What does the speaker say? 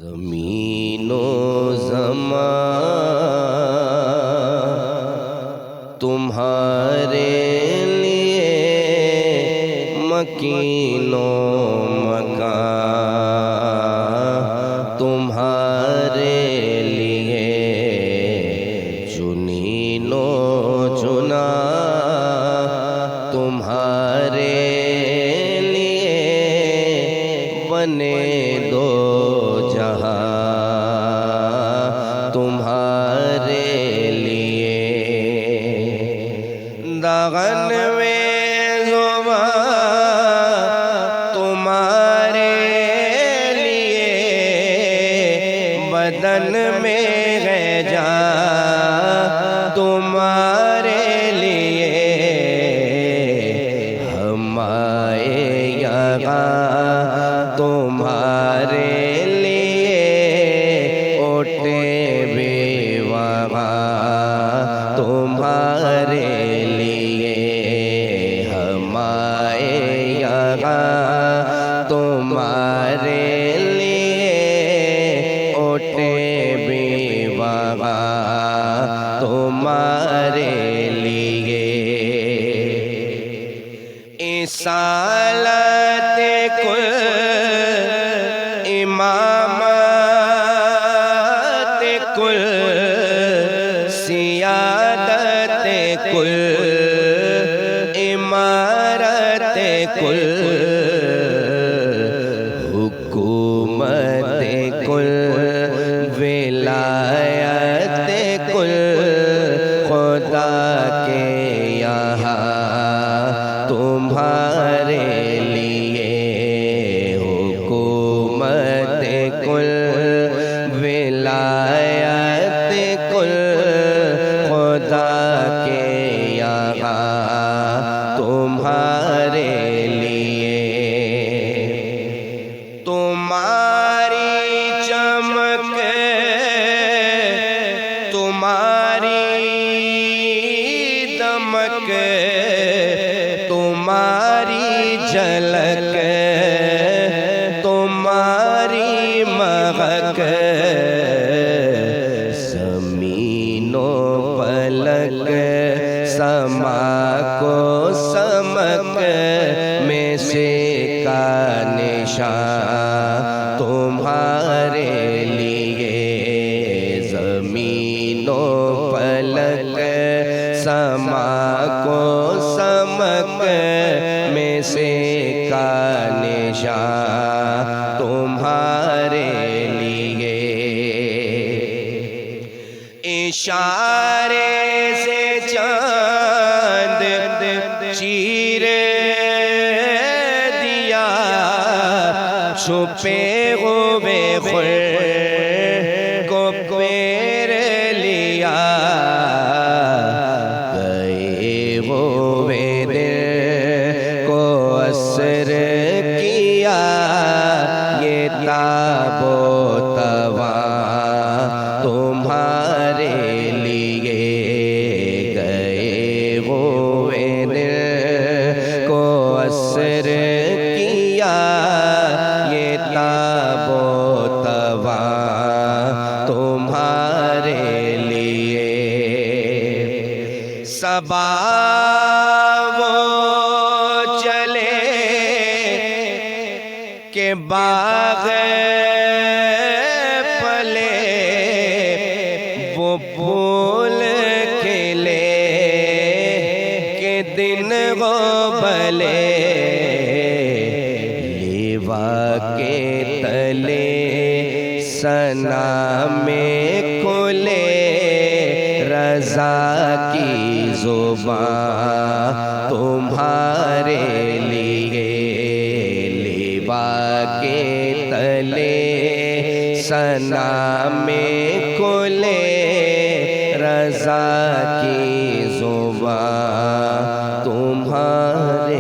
زمین و زمان تمہارے لیے مکین و مکان تمہارے لیے جنین و جنا تمہارے لیے بنے دو تمہارے لیے دغن میں زبان تمہارے لیے بدن میں ہے جان تمہارے لیے ہم آئے یہاں تمہارے تمہارے لیے ہم آئے یہاں تمہارے لیے اوٹے بھی وہاں تمہارے لیے اصالت کل امامت کل سیادت کل امارت کل حکومت کل ولایت کل خدا کے یہاں تمہارے لیے حکومت کل ولایت کل خدا کے یہاں تمہارے لیے تمہاری چمک تمہاری دمک تمہاری جھلک تمہاری مہک زمین و پلک سما کو سمک میں سے کا نشان تمہارے لیے زمین و پلک سما کو سمک میں سے کا نشان تمہارے لیے اشارے سے چاند چیر دیا چھپے ہوئے خور کو پیر لیا گئے ہوئے دل کو اثر کیا یہ تاب و تواں تمہارے لیے گئے ہوئے دل کو اثر کیا یہ تاب و تواں تمہارے لیے صبا وہ چلے کہ باغ پلے وہ پھول کھلے کہ دن ہو بھلے لیوا کے تلے ثنا میں کھلے رضا کی زبان تمہارے لیے لیوا کے تلے ثنا میں کھلے رضا کی زبان تمہارے